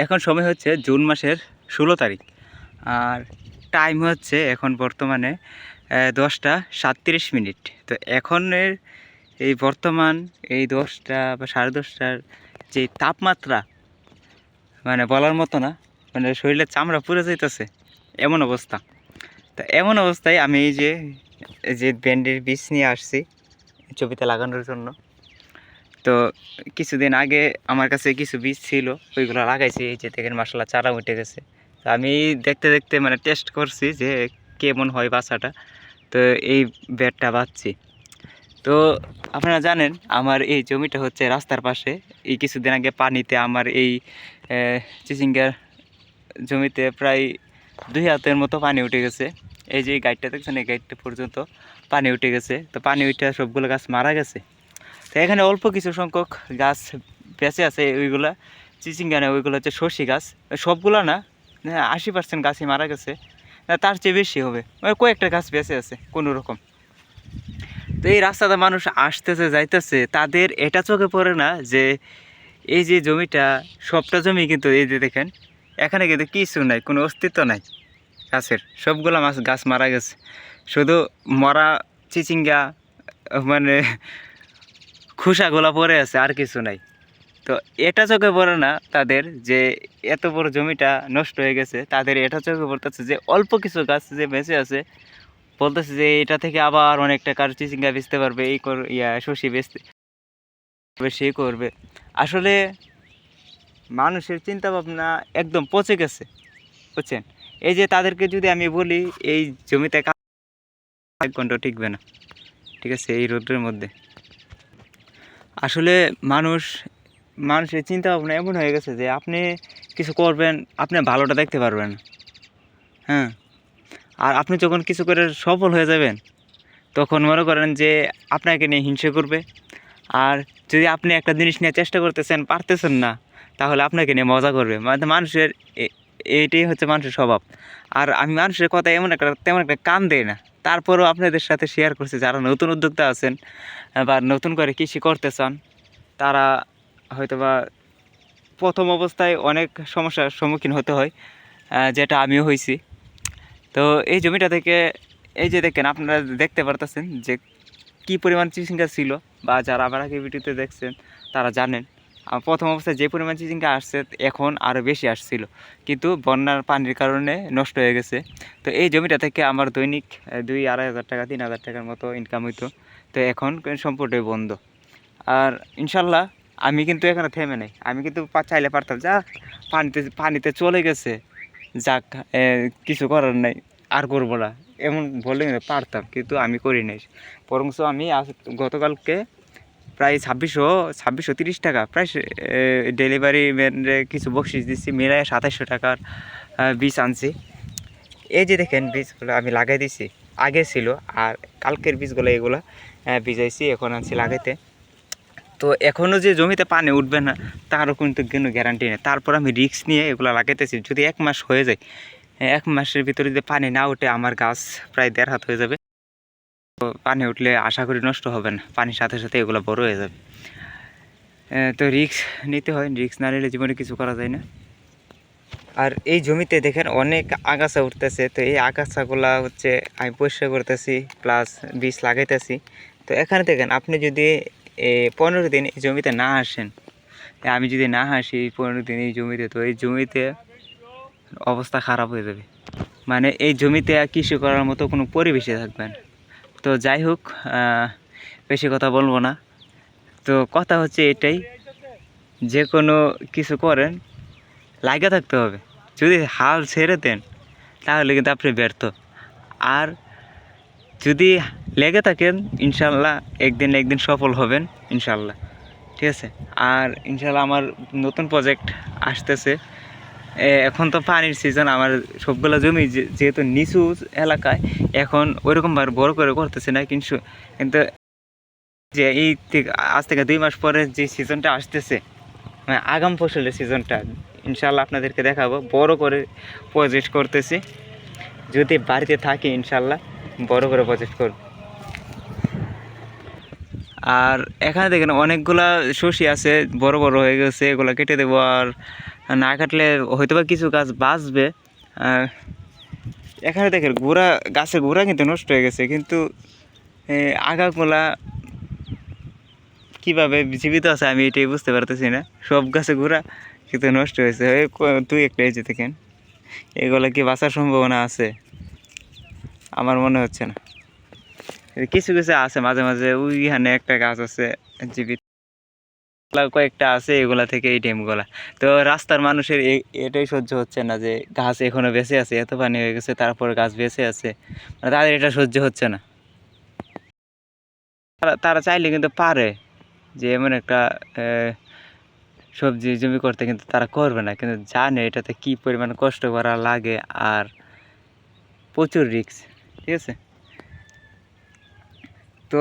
এখন সময় হচ্ছে জুন মাসের 16 তারিখ। আর টাইম হচ্ছে এখন বর্তমানে 10টা 37 মিনিট। তো এখনের এই বর্তমান এই 10টা বা 10:30টার যে তাপমাত্রা মানে বলার মতো না, মানে শরীরের চামড়া পুড়ে যাইতেছে এমন অবস্থা। তো এমন অবস্থায় আমি এই যে ভেন্ডির বীজ নিয়ে আসছি জমিতে লাগানোর জন্য। তো কিছুদিন আগে আমার কাছে কিছু বীজ ছিল, ওইগুলো লাগাইছি। এই যে দেখেন মাশাআল্লাহ চারা উঠে গেছে। তো আমি দেখতে দেখতে মানে টেস্ট করছি যে কেমন হয় বাচ্চাটা। তো এই বেডটা বাচ্ছি। তো আপনারা জানেন আমার এই জমিটা হচ্ছে রাস্তার পাশে। এই কিছুদিন আগে পানিতে আমার এই চিচিঙ্গার জমিতে প্রায় 2 হাতের মতো পানি উঠে গেছে। এই যে গাইডটা দেখছেন, এই গাইডটা পর্যন্ত পানি উঠে গেছে। তো পানি উঠে সবগুলো গাছ মারা গেছে। তো এখানে অল্প কিছু সংখ্যক গাছ বেঁচে আছে, ওইগুলা চিচিঙ্গা না, ওইগুলো হচ্ছে সর্ষে গাছ। সবগুলো না, 80% গাছই মারা গেছে, তার চেয়ে বেশি হবে, মানে কয়েকটা গাছ বেঁচে আছে কোনো রকম। তো এই রাস্তাতে মানুষ আসতেছে যাইতেছে, তাদের এটা চোখে পড়ে না যে এই যে জমিটা, সবটা জমি কিন্তু এই যে দেখেন এখানে কিন্তু কিছু নাই, কোনো অস্তিত্ব নাই গাছের। সবগুলো গাছ মারা গেছে, শুধু মরা চিচিঙ্গা মানে খোসাগুলা পড়ে আছে, আর কিছু নাই। তো এটা চোখে পড়ে না তাদের যে এত বড় জমিটা নষ্ট হয়ে গেছে। তাদের এটা চোখে পড়তেছে যে অল্প কিছু গাছ যে বেঁচে আছে, বলতেছে যে এটা থেকে আবার অনেক টাকার চিচিঙ্গা বেচতে পারবে, এই শসি বেচতে পারবে, সে করবে। আসলে মানুষের চিন্তা ভাবনা একদম পচে গেছে, বুঝছেন। এই যে তাদেরকে যদি আমি বলি এই জমিতে 1 ঘন্টা টিকবে না, ঠিক আছে, এই রোদের মধ্যে। আসলে মানুষের চিন্তা ভাবনা এমন হয়ে গেছে যে আপনি কিছু করবেন, আপনি ভালোটা দেখতে পারবেন, হ্যাঁ। আর আপনি যখন কিছু করে সফল হয়ে যাবেন, তখন মনে করেন যে আপনাকে নিয়ে হিংসা করবে। আর যদি আপনি একটা জিনিস নিয়ে চেষ্টা করতেছেন, পারতেছেন না, তাহলে আপনাকে নিয়ে মজা করবে। মানে মানুষের এইটাই হচ্ছে মানুষের স্বভাব। আর আমি মানুষের কথা তেমন একটা কান দেই না। তারপরেও আপনাদের সাথে শেয়ার করছি, যারা নতুন উদ্যোক্তা আছেন বা নতুন করে কৃষি করতে চান, তারা হয়তোবা প্রথম অবস্থায় অনেক সমস্যার সম্মুখীন হতে হয়, যেটা আমিও হয়েছি। তো এই জমিটা থেকে এই যে দেখেন, আপনারা দেখতে পারতেছেন যে কী পরিমাণ চিচিঙ্গা ছিল, বা যারা আমার আগে ভিডিওতে দেখছেন তারা জানেন প্রথম অবস্থায় যে পরিমাণ চিচিঙ্গা আসছে এখন আরও বেশি আসছিল, কিন্তু বন্যার পানির কারণে নষ্ট হয়ে গেছে। তো এই জমিটা থেকে আমার দৈনিক 2-2.5 হাজার টাকা 3,000 টাকার মতো ইনকাম হইতো। তো এখন সম্পূর্ণই বন্ধ। আর ইনশাল্লাহ আমি কিন্তু এখানে থেমে নেই, আমি কিন্তু চাইলে পারতাম যা পানিতে চলে গেছে, যাক কিছু করার নাই, আর করবো না এমন বলে পারতাম, কিন্তু আমি করি নাই। বরঞ্চ আমি গতকালকে প্রায় 2630 টাকা প্রায় ডেলিভারি ম্যানরে কিছু বকশিস দিচ্ছি, মিলায় 2700 টাকার বীজ আনছি। এই যে দেখেন বীজগুলো আমি লাগাই দিছি, আগে ছিল, আর কালকের বীজগুলো এগুলো ভিজাইছি, এখন আনছি লাগাইতে। তো এখনও যে জমিতে পানি উঠবে না তারও কিন্তু কোনো গ্যারান্টি নেই। তারপর আমি রিস্ক নিয়ে এগুলো লাগাইতেছি। যদি 1 মাস হয়ে যায়, 1 মাসের ভিতরে যদি পানি না উঠে, আমার গাছ প্রায় 1.5 হাত হয়ে যাবে। তো পানি উঠলে আশা করি নষ্ট হবে না, পানির সাথে সাথে এগুলো বড় হয়ে যাবে। তো রিস্ক নিতে হয়, রিস্ক না নিলে জীবনে কিছু করা যায় না। আর এই জমিতে দেখেন অনেক আগাছা উঠতেছে। তো এই আগাছাগুলা হচ্ছে আমি পরিষ্কার করতেছি, প্লাস বীজ লাগাইতেছি। তো এখানে দেখেন, আপনি যদি 15 দিন এই জমিতে না আসেন, আমি যদি না আসি 15 দিন এই জমিতে, তো এই জমিতে অবস্থা খারাপ হয়ে যাবে। মানে এই জমিতে কৃষি করার মতো কোনো পরিবেশে থাকবে না। তো যাই হোক, বেশি কথা বলবো না। তো কথা হচ্ছে এটাই, যে কোনো কিছু করেন লাগা থাকতে হবে। যদি হাল ছেড়ে দেন তাহলে কিন্তু আপনি ব্যর্থ। আর যদি লেগে থাকেন, ইনশাল্লাহ একদিন না একদিন সফল হবেন, ইনশাল্লাহ, ঠিক আছে। আর ইনশাল্লাহ আমার নতুন প্রজেক্ট আসতেছে। এখন তো পানির সিজন, আমার সবগুলো জমি যেহেতু নিচু এলাকায়, এখন ওইরকমভাবে বড় করে করতেছে না। কিন্তু যে এই আজ থেকে 2 মাস পরে যে সিজনটা আসতেছে, মানে আগাম ফসলের সিজনটা, ইনশাল্লাহ আপনাদেরকে দেখাবো। বড় করে প্রজেক্ট করতেছি, যদি বাড়িতে থাকি ইনশাল্লাহ বড় করে প্রজেক্ট করব। আর এখানে দেখেন অনেকগুলা শসি আছে, বড় বড় হয়ে গেছে, এগুলো কেটে দেবো। আর আর না কাটলে হয়তো বা কিছু গাছ বাঁচবে। এখানে দেখেন গাছের গোড়া কিন্তু নষ্ট হয়ে গেছে, কিন্তু আগাগুলা কীভাবে জীবিত আছে আমি এটাই বুঝতে পারতেছি না। সব গাছে গোড়া কিন্তু নষ্ট হয়েছে, দুই একটা এই যে দেখেন, এগুলা কি বাঁচার সম্ভাবনা আছে? আমার মনে হচ্ছে না। কিছু কিছু আছে মাঝে মাঝে, ওইখানে একটা গাছ আছে জীবিত, কয়েকটা আছে এগুলা থেকে এই ড্যামগুলা। তো রাস্তার মানুষের এটাই সহ্য হচ্ছে না যে গাছ এখনো বেঁচে আছে, এত পানি হয়ে গেছে তারপর গাছ বেঁচে আছে, তাদের এটা সহ্য হচ্ছে না। তারা চাইলে কিন্তু পারে যে এমন একটা সবজি জমি করতে, কিন্তু তারা করবে না, কিন্তু জানে এটাতে কি পরিমাণ কষ্ট করা লাগে আর প্রচুর রিস্ক। ঠিক আছে, তো